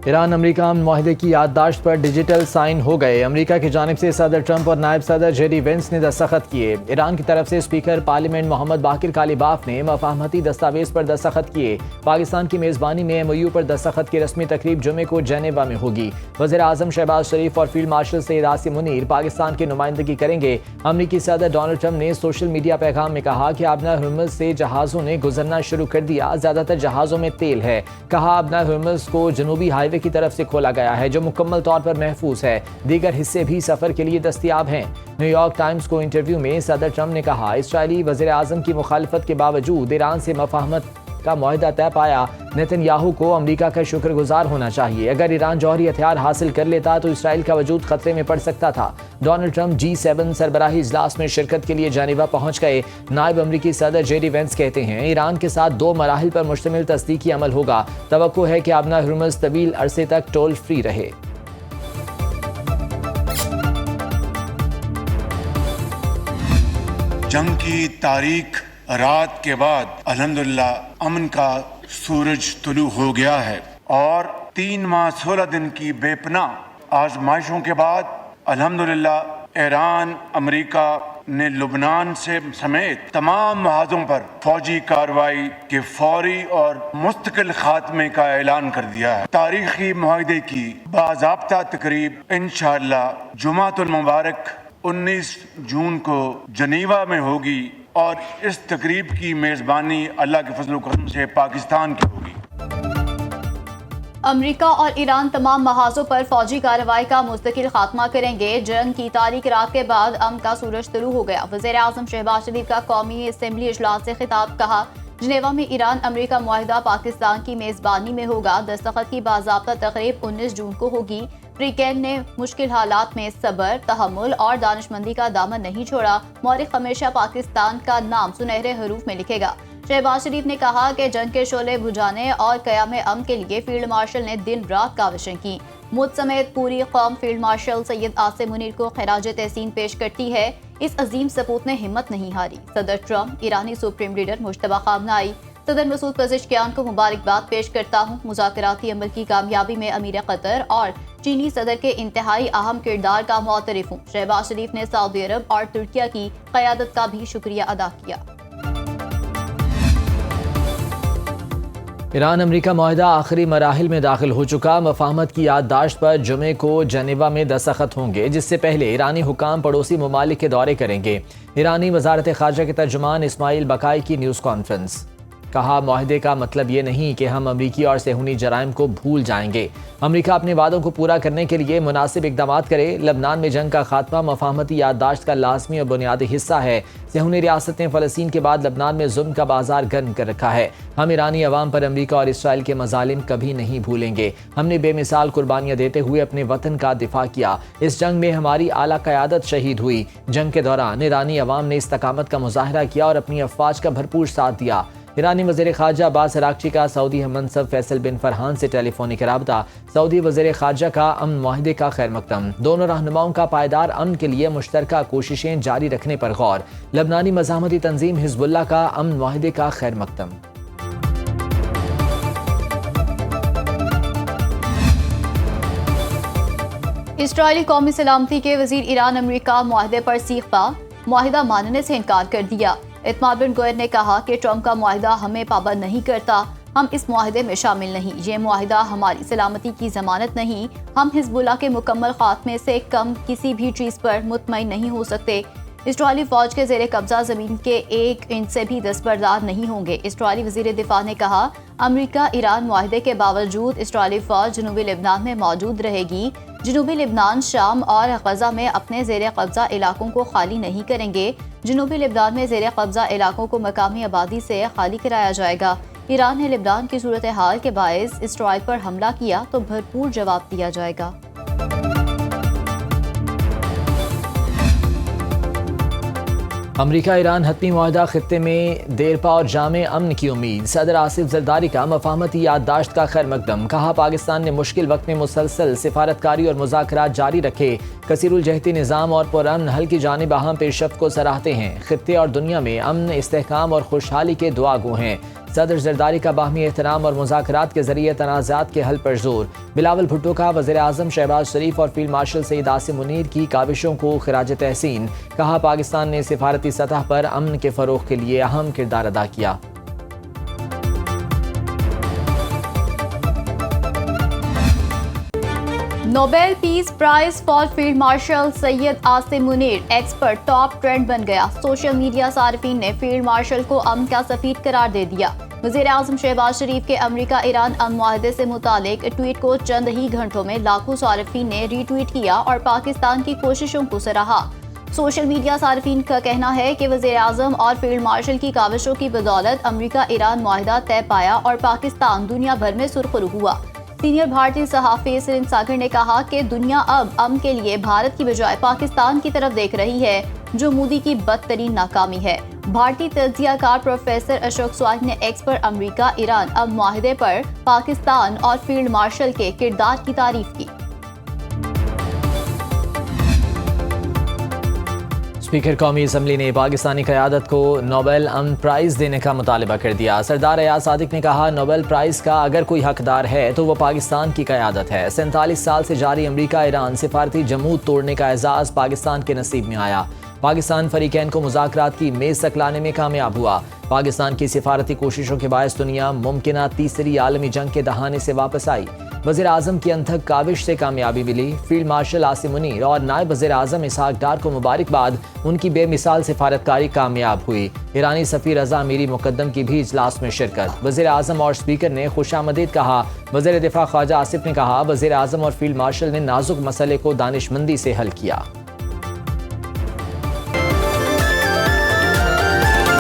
ایران امریکہ امن معاہدے کی یادداشت پر ڈیجیٹل سائن ہو گئے۔ امریکہ کی جانب سے صدر ٹرمپ اور نائب صدر جے ڈی وینس نے دستخط کیے۔ ایران کی طرف سے اسپیکر پارلیمنٹ محمد باقر کالیباف نے مفاہمتی دستاویز پر دستخط کیے۔ پاکستان کی میزبانی میں ایم او یو پر دستخط کی رسمی تقریب جمعے کو جنیوا میں ہوگی۔ وزیر اعظم شہباز شریف اور فیلڈ مارشل سید عاصم منیر پاکستان کی نمائندگی کریں گے۔ امریکی صدر ڈونلڈ ٹرمپ نے سوشل میڈیا پیغام میں کہا کہ آبنہ ہرمز سے جہازوں نے گزرنا شروع کر دیا، زیادہ تر جہازوں میں تیل ہے۔ کہا آبنہ ہرمز کو جنوبی ہائی وے کی طرف سے کھولا گیا ہے جو مکمل طور پر محفوظ ہے، دیگر حصے بھی سفر کے لیے دستیاب ہیں۔ نیو یارک ٹائمز کو انٹرویو میں صدر ٹرمپ نے کہا اسرائیلی وزیر اعظم کی مخالفت کے باوجود ایران سے مفاہمت کا معاہدہ طے پایا۔ نیتن یاہو کو امریکہ کا شکر گزار ہونا چاہیے۔ اگر ایران جوہری ہتھیار حاصل کر لیتا تو اسرائیل کا وجود خطرے میں پڑ سکتا تھا۔ ڈونلڈ ٹرمپ G7 سربراہی اجلاس میں شرکت کے لیے جنیوا پہنچ گئے۔ نائب امریکی صدر جے ڈی وینس کہتے ہیں ایران کے ساتھ 2 مراحل پر مشتمل تصدیقی عمل ہوگا۔ توقع ہے کہ آبنہ ہرمز طویل عرصے تک ٹول فری رہے۔ جنگ کی تاریخ رات کے بعد الحمدللہ امن کا سورج طلوع ہو گیا ہے، اور 3 ماہ 16 دن کی بے پناہ آزمائشوں کے بعد الحمدللہ ایران امریکہ نے لبنان سے سمیت تمام محاذوں پر فوجی کارروائی کے فوری اور مستقل خاتمے کا اعلان کر دیا ہے۔ تاریخی معاہدے کی باضابطہ تقریب انشاءاللہ جمعۃ المبارک 19 جون کو جنیوا میں ہوگی، اور اس تقریب کی میزبانی اللہ کے فضل و کرم سے پاکستان کی ہوگی۔ امریکہ اور ایران تمام محاذوں پر فوجی کارروائی کا مستقل خاتمہ کریں گے۔ جنگ کی تاریک رات کے بعد امن کا سورج طلوع ہو گیا۔ وزیر اعظم شہباز شریف کا قومی اسمبلی اجلاس سے خطاب، کہا جنیوا میں ایران امریکہ معاہدہ پاکستان کی میزبانی میں ہوگا۔ دستخط کی باضابطہ تقریب 19 جون کو ہوگی۔ فریقین نے مشکل حالات میں صبر، تحمل اور دانشمندی کا دامن نہیں چھوڑا۔ مورخ ہمیشہ پاکستان کا نام سنہرے حروف میں لکھے گا۔ شہباز شریف نے کہا کہ جنگ کے شعلے بجھانے اور قیام امن کے لیے فیلڈ مارشل نے دن رات کاوشیں کی۔ مجھ سمیت پوری قوم فیلڈ مارشل سید عاصم منیر کو خراج تحسین پیش کرتی ہے۔ اس عظیم سپوت نے ہمت نہیں ہاری۔ صدر ٹرمپ، ایرانی سپریم لیڈر مجتبیٰ خامنہئی، صدر مسعود پزشکیان کو مبارکباد پیش کرتا ہوں۔ مذاکراتی عمل کی کامیابی میں امیر قطر اور چینی صدر کے انتہائی اہم کردار کا معترف ہوں۔ شہباز شریف نے سعودی عرب اور ترکیہ کی قیادت کا بھی شکریہ ادا کیا۔ ایران امریکہ معاہدہ آخری مراحل میں داخل ہو چکا۔ مفاہمت کی یادداشت پر جمعے کو جنیوا میں دستخط ہوں گے، جس سے پہلے ایرانی حکام پڑوسی ممالک کے دورے کریں گے۔ ایرانی وزارت خارجہ کے ترجمان اسماعیل بقائی کی نیوز کانفرنس، کہا معاہدے کا مطلب یہ نہیں کہ ہم امریکی اور صہیونی جرائم کو بھول جائیں گے۔ امریکہ اپنے وعدوں کو پورا کرنے کے لیے مناسب اقدامات کرے۔ لبنان میں جنگ کا خاتمہ مفاہمتی یادداشت کا لازمی اور بنیادی حصہ ہے۔ صہیونی ریاست نے فلسطین کے بعد لبنان میں ظلم کا بازار گرم کر رکھا ہے۔ ہم ایرانی عوام پر امریکہ اور اسرائیل کے مظالم کبھی نہیں بھولیں گے۔ ہم نے بے مثال قربانیاں دیتے ہوئے اپنے وطن کا دفاع کیا۔ اس جنگ میں ہماری اعلیٰ قیادت شہید ہوئی۔ جنگ کے دوران ایرانی عوام نے استقامت کا مظاہرہ کیا اور اپنی افواج کا بھرپور ساتھ دیا۔ ایرانی وزیر خارجہ عباس عراقچی کا سعودی ہم منصب فیصل بن فرحان سے ٹیلی فونک رابطہ۔ سعودی وزیر خارجہ کا امن معاہدے کا خیر مقدم۔ دونوں رہنماؤں کا پائیدار امن کے لیے مشترکہ کوششیں جاری رکھنے پر غور۔ لبنانی مزاحمتی تنظیم حزب اللہ کا امن معاہدے کا خیر مقدم۔ اسرائیلی قومی سلامتی کے وزیر ایران امریکہ معاہدے پر سیخ پا، معاہدہ ماننے سے انکار کر دیا۔ اعتماد بن گوئر نے کہا کہ ٹرمپ کا معاہدہ ہمیں پابند نہیں کرتا، ہم اس معاہدے میں شامل نہیں۔ یہ معاہدہ ہماری سلامتی کی ضمانت نہیں۔ ہم حزب اللہ کے مکمل خاتمے سے کم کسی بھی چیز پر مطمئن نہیں ہو سکتے۔ اسرائیلی فوج کے زیر قبضہ زمین کے 1 انچ سے بھی دستبردار نہیں ہوں گے۔ اسرائیلی وزیر دفاع نے کہا امریکہ ایران معاہدے کے باوجود اسرائیلی فوج جنوبی لبنان میں موجود رہے گی۔ جنوبی لبنان، شام اور غزہ میں اپنے زیر قبضہ علاقوں کو خالی نہیں کریں گے۔ جنوبی لبنان میں زیر قبضہ علاقوں کو مقامی آبادی سے خالی کرایا جائے گا۔ ایران نے لبنان کی صورتحال کے باعث اسرائیل پر حملہ کیا تو بھرپور جواب دیا جائے گا۔ امریکہ ایران حتمی معاہدہ خطے میں دیرپا اور جامع امن کی امید۔ صدر آصف زرداری کا مفاہمتی یادداشت کا خیر مقدم، کہا پاکستان نے مشکل وقت میں مسلسل سفارتکاری اور مذاکرات جاری رکھے۔ کثیر الجہتی نظام اور پرامن حل کی جانب اہم پیش رفت کو سراہتے ہیں۔ خطے اور دنیا میں امن، استحکام اور خوشحالی کے دعا گو ہیں۔ صدر زرداری کا باہمی احترام اور مذاکرات کے ذریعے تنازعات کے حل پر زور۔ بلاول بھٹو کا وزیر اعظم شہباز شریف اور فیلڈ مارشل سعید عاصم منیر کی کاوشوں کو خراج تحسین، کہا پاکستان نے سفارتی سطح پر امن کے فروغ کے لیے اہم کردار ادا کیا۔ Nobel peace prize for field marshal Syed Asim Munir X پر ٹاپ ٹرینڈ بن گیا۔ سوشل میڈیا صارفین نے فیلڈ مارشل کو امن کا سفیر قرار دے دیا۔ وزیر اعظم شہباز شریف کے امریکہ ایران امن معاہدے سے متعلق ٹویٹ کو چند ہی گھنٹوں میں لاکھوں صارفین نے ری ٹویٹ کیا اور پاکستان کی کوششوں کو سراہا۔ سوشل میڈیا صارفین کا کہنا ہے کہ وزیر اعظم اور فیلڈ مارشل کی کاوشوں کی بدولت امریکہ ایران معاہدہ طے پایا اور پاکستان دنیا بھر میں سرخرو ہوا۔ سینئر بھارتی صحافی سرین ساگر نے کہا کہ دنیا اب امن کے لیے بھارت کی بجائے پاکستان کی طرف دیکھ رہی ہے، جو مودی کی بدترین ناکامی ہے۔ بھارتی تجزیہ کار پروفیسر اشوک سواگ نے ایکس پر امریکہ ایران امن معاہدے پر پاکستان اور فیلڈ مارشل کے کردار کی تعریف کی۔ اسپیکر قومی اسمبلی نے پاکستانی قیادت کو نوبل امن پرائز دینے کا مطالبہ کر دیا۔ سردار ایاز صادق نے کہا نوبل پرائز کا اگر کوئی حقدار ہے تو وہ پاکستان کی قیادت ہے۔ 47 سال سے جاری امریکہ ایران سفارتی جمود توڑنے کا اعزاز پاکستان کے نصیب میں آیا۔ پاکستان فریقین کو مذاکرات کی میز تک لانے میں کامیاب ہوا۔ پاکستان کی سفارتی کوششوں کے باعث دنیا ممکنہ تیسری عالمی جنگ کے دہانے سے واپس آئی۔ وزیر اعظم کی انتھک کاوش سے کامیابی ملی۔ فیلڈ مارشل عاصم منیر اور نائب وزیر اعظم اسحاق ڈار کو مبارکباد، ان کی بے مثال سفارتکاری کامیاب ہوئی۔ ایرانی سفیر رضا میری مقدم کی بھی اجلاس میں شرکت۔ وزیر اعظم اور اسپیکر نے خوش آمدید کہا۔ وزیر دفاع خواجہ آصف نے کہا وزیر اعظم اور فیلڈ مارشل نے نازک مسئلے کو دانشمندی سے حل کیا۔